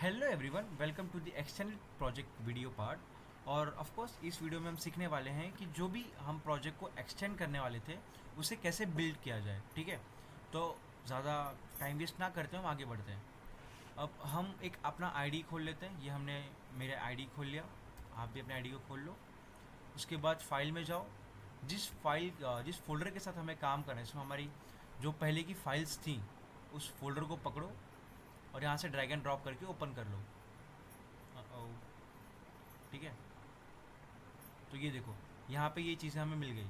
Hello everyone, welcome to the extended project video part. और of course इस video में हम सीखने वाले हैं कि जो भी हम प्रोजेक्ट को एक्सटेंड करने वाले थे उसे कैसे बिल्ड किया जाए। ठीक है, तो ज़्यादा टाइम वेस्ट ना करते हम आगे बढ़ते हैं। अब हम एक अपना आईडी खोल लेते हैं। ये हमने मेरे आईडी खोल लिया, आप भी अपने आईडी को खोल लो। उसके बाद फाइल में जाओ। जिस फोल्डर के साथ हमें काम करना है, इसमें हमारी जो पहले की फाइल्स थी उस फोल्डर को पकड़ो और यहाँ से ड्रैग एंड ड्रॉप करके ओपन कर लो। ठीक है, तो ये देखो यहाँ पे ये चीज़ें हमें मिल गई।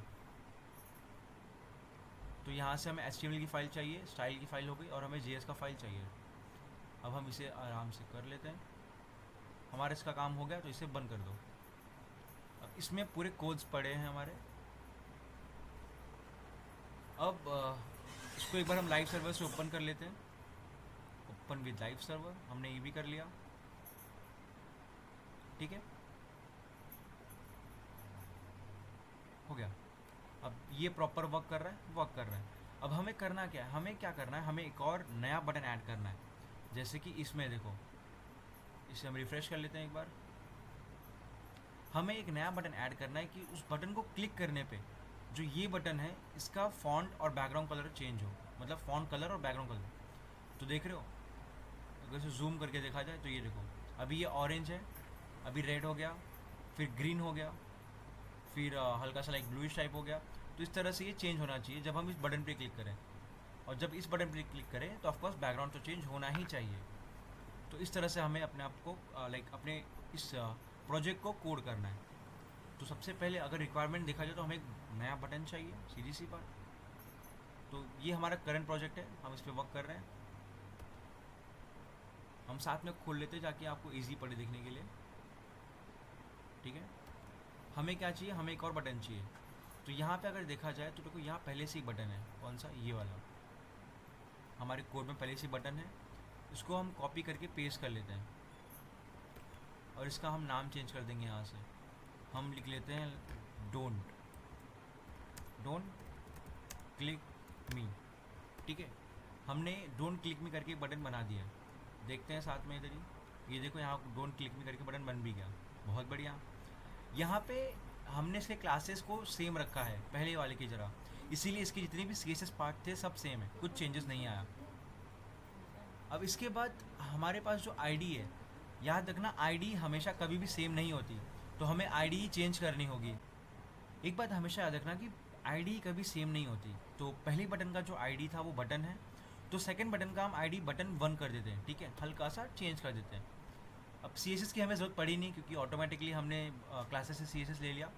तो यहाँ से हमें HTML की फ़ाइल चाहिए, स्टाइल की फ़ाइल हो गई, और हमें JS का फ़ाइल चाहिए। अब हम इसे आराम से कर लेते हैं। हमारा इसका काम हो गया, तो इसे बंद कर दो। अब इसमें पूरे कोड्स पड़े हैं हमारे। अब इसको एक बार हम लाइव सर्वर से ओपन कर लेते हैं। ओपन विद लाइव सर्वर हमने ये भी कर लिया। ठीक है, हो गया। अब ये प्रॉपर वर्क कर रहा है, वर्क कर रहा है। अब हमें करना क्या है, हमें क्या करना है, हमें एक और नया बटन ऐड करना है। जैसे कि इसमें देखो, इसे हम रिफ़्रेश कर लेते हैं एक बार। हमें एक नया बटन ऐड करना है कि उस बटन को क्लिक करने पे जो ये बटन है इसका फॉन्ट और बैकग्राउंड कलर चेंज हो, मतलब फॉन्ट कलर और बैकग्राउंड कलर। तो देख रहे हो, अगर इसे जूम करके देखा जाए तो ये देखो, अभी ये ऑरेंज है, अभी रेड हो गया, फिर ग्रीन हो गया, फिर हल्का सा लाइक ब्लूइश टाइप हो गया। तो इस तरह से ये चेंज होना चाहिए जब हम इस बटन पे क्लिक करें। और जब इस बटन पे क्लिक करें तो ऑफकोर्स बैकग्राउंड तो चेंज होना ही चाहिए। तो इस तरह से हमें अपने आप को लाइक अपने इस प्रोजेक्ट को कोड करना है। तो सबसे पहले अगर रिक्वायरमेंट देखा जाए तो हमें एक नया बटन चाहिए, सीधी सी बात। तो ये हमारा करंट प्रोजेक्ट है, हम इस पर वर्क कर रहे हैं। हम साथ में खोल लेते हैं ताकि आपको ईजी पड़े देखने के लिए। ठीक है, हमें क्या चाहिए, हमें एक और बटन चाहिए। तो यहाँ पे अगर देखा जाए तो देखो, यहाँ पहले से ही बटन है। कौन सा, ये वाला हमारे कोड में पहले से बटन है। इसको हम कॉपी करके पेस्ट कर लेते हैं और इसका हम नाम चेंज कर देंगे। यहाँ से हम लिख लेते हैं डोंट डोंट क्लिक मी। ठीक है, हमने डोंट क्लिक मी करके एक बटन बना दिया। देखते हैं साथ में इधर ही, ये देखो यहाँ डोंट क्लिक मी करके बटन बन भी गया। बहुत बढ़िया। यहाँ पे हमने इसके क्लासेस को सेम रखा है पहले वाले की तरह, इसीलिए इसके जितने भी CSS पार्ट थे सब सेम है, कुछ चेंजेस नहीं आया। अब इसके बाद हमारे पास जो आईडी है, याद रखना आईडी हमेशा कभी भी सेम नहीं होती, तो हमें आईडी ही चेंज करनी होगी। एक बात हमेशा याद रखना कि आईडी कभी सेम नहीं होती। तो पहले बटन का जो आईडी था वो बटन है, तो सेकंड बटन का हम आईडी बटन 1 कर देते हैं। ठीक है, हल्का सा चेंज कर देते हैं। अब CSS की हमें ज़रूरत पड़ी नहीं क्योंकि ऑटोमेटिकली हमने क्लासेस से CSS ले लिया।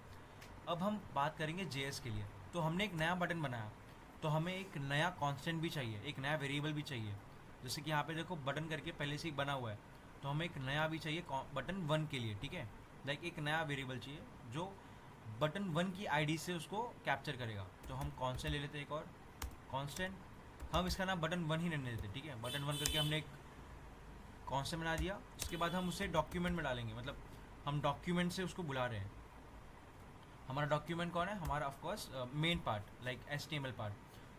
अब हम बात करेंगे JS के लिए। तो हमने एक नया बटन बनाया, तो हमें एक नया कांस्टेंट भी चाहिए, एक नया वेरिएबल भी चाहिए। जैसे कि यहाँ पे देखो बटन करके पहले से ही बना हुआ है, तो हमें एक नया भी चाहिए बटन 1 के लिए। ठीक है, लाइक एक नया वेरिएबल चाहिए जो बटन 1 की आईडी से उसको कैप्चर करेगा। तो हम कांस्टेंट ले लेते हैं, एक और कांस्टेंट। हम इसका नाम बटन 1 ही रहने देते। ठीक है, बटन 1 करके हमने एक कांस्टेंट बना दिया। उसके बाद हम उसे डॉक्यूमेंट में डालेंगे, मतलब हम डॉक्यूमेंट से उसको बुला रहे हैं। हमारा डॉक्यूमेंट कौन है, हमारा of course main part like HTML part.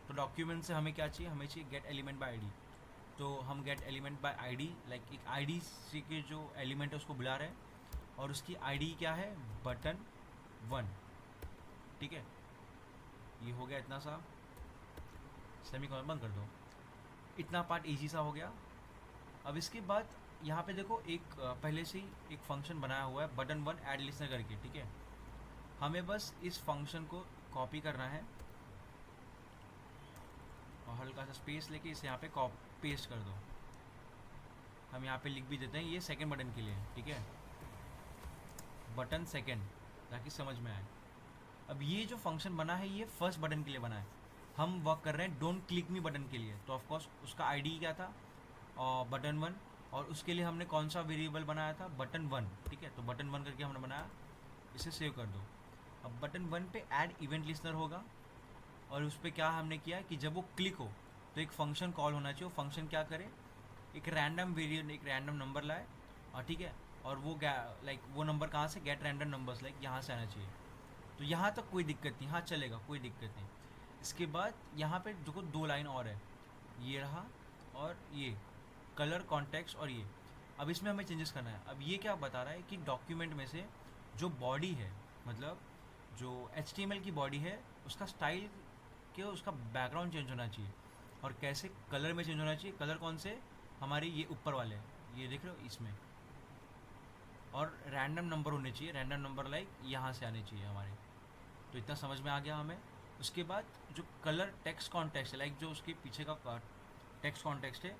तो डॉक्यूमेंट से हमें क्या चाहिए, हमें चाहिए गेट एलिमेंट बाय आईडी। तो हम gate element by ID like एक आईडी से के जो एलिमेंट है उसको बुला रहे हैं, और उसकी आईडी क्या है, बटन 1। ठीक है, ये हो गया इतना सा। सेमीकोलन बंद कर दो। इतना पार्ट इजी सा हो गया। अब इसके बाद यहाँ पे देखो एक पहले से ही एक फंक्शन बनाया हुआ है बटन 1 ऐड लिस्नर करके। ठीक है, हमें बस इस फंक्शन को कॉपी करना है और हल्का सा स्पेस लेके इसे यहाँ पे पेस्ट कर दो। हम यहाँ पे लिख भी देते हैं ये सेकंड बटन के लिए। ठीक है, बटन सेकंड, ताकि समझ में आए। अब ये जो फंक्शन बना है ये फर्स्ट बटन के लिए बना है। हम वर्क कर रहे हैं डोंट क्लिक मी बटन के लिए। तो ऑफकोर्स उसका आईडी क्या था, और बटन 1, और उसके लिए हमने कौन सा वेरिएबल बनाया था, बटन 1। ठीक है, तो बटन 1 करके हमने बनाया, इसे सेव कर दो। अब बटन 1 पे ऐड इवेंट लिस्नर होगा, और उस पर क्या हमने किया कि जब वो क्लिक हो तो एक फंक्शन कॉल होना चाहिए। वो फंक्शन क्या करे, एक रैंडम वेरिएबल, एक रैंडम नंबर लाए। और ठीक है, और वो लाइक वो नंबर कहाँ से, गेट रैंडम नंबर्स लाइक यहाँ से आना चाहिए। तो यहाँ तक कोई दिक्कत नहीं, हाँ चलेगा, कोई दिक्कत नहीं। इसके बाद यहाँ पे देखो 2 लाइन और है, ये रहा और ये कलर कॉन्टेक्स्ट और ये। अब इसमें हमें चेंजेस करना है। अब ये क्या बता रहा है कि डॉक्यूमेंट में से जो बॉडी है, मतलब जो HTML की बॉडी है, उसका स्टाइल के उसका बैकग्राउंड चेंज होना चाहिए। और कैसे? कलर में चेंज होना चाहिए। कलर कौन से? हमारे ये ऊपर वाले, ये देख रहे हो इसमें। और रैंडम नंबर होने चाहिए, रैंडम नंबर लाइक यहाँ से आने चाहिए हमारे। तो इतना समझ में आ गया हमें। उसके बाद जो कलर टेक्स्ट कॉन्टेक्स्ट है, लाइक जो उसके पीछे का टेक्स्ट कॉन्टेक्स्ट है,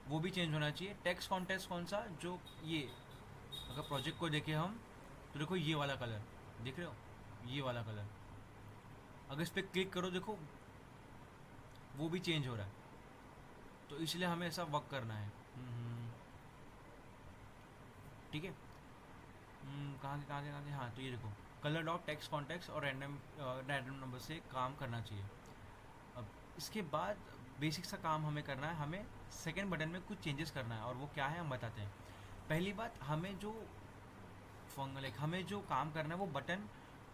वो भी चेंज होना चाहिए। टेक्स्ट कॉन्टेक्स्ट कौन सा? जो ये, अगर प्रोजेक्ट को देखें हम तो देखो ये वाला कलर देख रहे हो, ये वाला कलर। अगर इस पर क्लिक करो देखो वो भी चेंज हो रहा है। तो इसलिए हमें ऐसा वर्क करना है। ठीक है। कहाँ के हाँ, तो ये देखो कलर डॉट टेक्स्ट कॉन्टेक्स्ट और रैंडम नंबर से काम करना चाहिए। अब इसके बाद बेसिक सा काम हमें करना है। हमें सेकंड बटन में कुछ चेंजेस करना है, और वो क्या है हम बताते हैं। पहली बात, हमें जो हमें जो काम करना है वो बटन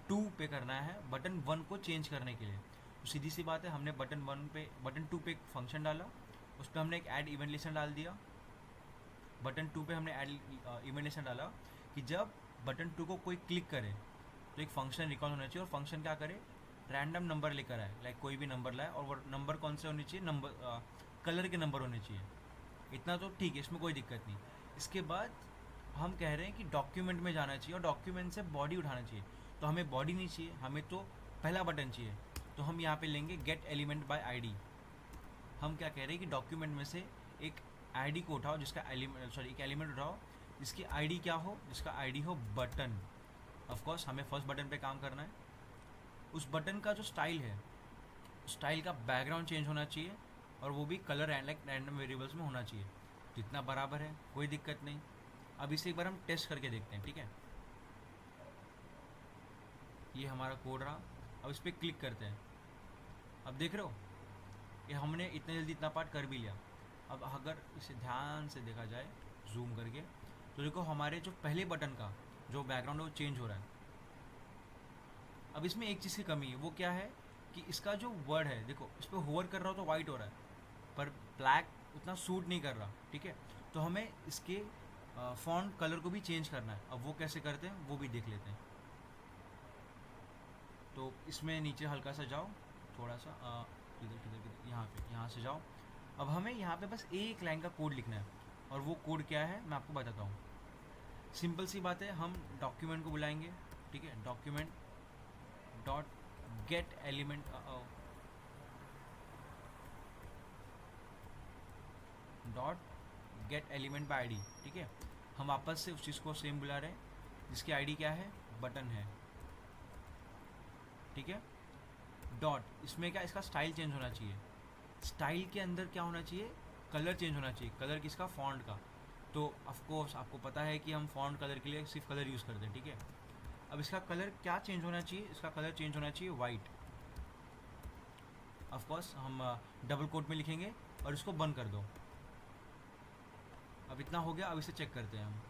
2 पे करना है, बटन 1 को चेंज करने के लिए। तो सीधी सी बात है, हमने बटन 2 पे एक फंक्शन डाला, उस पर हमने एक ऐड इवेंट लिस्टन डाल दिया। बटन 2 पे हमने ऐड इवेंट लिस्टन डाला कि जब बटन 2 को कोई क्लिक करे तो एक फंक्शन रिकॉल होना चाहिए, और फंक्शन क्या करे? रैंडम नंबर लेकर आए, लाइक कोई भी नंबर लाए, और वो नंबर कौन से होने चाहिए? नंबर कलर के नंबर होने चाहिए। इतना तो ठीक है, इसमें कोई दिक्कत नहीं। इसके बाद हम कह रहे हैं कि डॉक्यूमेंट में जाना चाहिए और डॉक्यूमेंट से बॉडी उठाना चाहिए। तो हमें बॉडी नहीं चाहिए, हमें तो पहला बटन चाहिए। तो हम यहाँ पे लेंगे गेट एलिमेंट बाय आईडी। हम क्या कह रहे हैं कि डॉक्यूमेंट में से एक आईडी को उठाओ, जिसका एक एलिमेंट उठाओ जिसकी आईडी क्या हो? जिसका आईडी हो बटन। ऑफ कोर्स हमें फर्स्ट बटन पे काम करना है। उस बटन का जो स्टाइल है, स्टाइल का बैकग्राउंड चेंज होना चाहिए, और वो भी colour and like random variables में होना चाहिए। जितना बराबर है कोई दिक्कत नहीं। अब इसे एक बार हम टेस्ट करके देखते हैं, ठीक है। ये हमारा कोड रहा। अब इस पर क्लिक करते हैं। अब देख रहे हो ये हमने इतने जल्दी इतना पार्ट कर भी लिया। अब अगर इसे ध्यान से देखा जाए जूम करके, तो देखो हमारे जो पहले बटन का जो बैकग्राउंड है वो चेंज हो रहा है। अब इसमें एक चीज़ की कमी है, वो क्या है कि इसका जो वर्ड है, देखो इस पर होवर कर रहा हो तो वाइट हो रहा है, पर ब्लैक उतना सूट नहीं कर रहा। ठीक है, तो हमें इसके फॉन्ट कलर को भी चेंज करना है। अब वो कैसे करते हैं वो भी देख लेते हैं। तो इसमें नीचे हल्का सा जाओ, थोड़ा सा किधर यहाँ से जाओ। अब हमें यहाँ पे बस एक लाइन का कोड लिखना है, और वो कोड क्या है मैं आपको बताता हूँ। सिंपल सी बात है, हम डॉक्यूमेंट को बुलाएंगे, ठीक है, document dot gate element by ID. ठीक है, हम वापस से उस चीज़ को सेम बुला रहे हैं जिसकी आईडी क्या है? बटन है। ठीक है, डॉट, इसमें क्या, इसका स्टाइल चेंज होना चाहिए। स्टाइल के अंदर क्या होना चाहिए? कलर चेंज होना चाहिए। कलर किसका? फॉन्ट का। तो ऑफकोर्स आपको पता है कि हम फॉन्ट कलर के लिए सिर्फ कलर यूज़ करते हैं। ठीक है, अब इसका कलर क्या चेंज होना चाहिए? इसका कलर चेंज होना चाहिए वाइट। ऑफकोर्स हम डबल कोट में लिखेंगे और इसको बंद कर दो। अब इतना हो गया। अब इसे चेक करते हैं हम।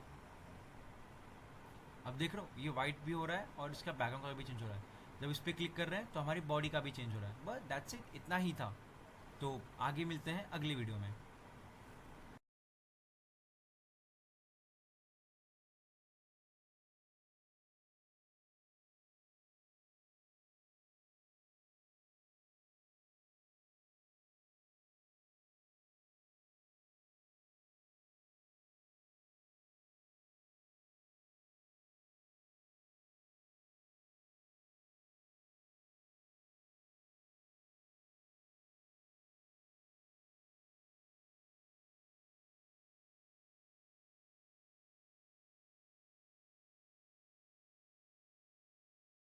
अब देख रहे हो ये वाइट भी हो रहा है और इसका बैकग्राउंड कलर भी चेंज हो रहा है। जब इस पर क्लिक कर रहे हैं तो हमारी बॉडी का भी चेंज हो रहा है। बस दैट्स इट, इतना ही था। तो आगे मिलते हैं अगली वीडियो में।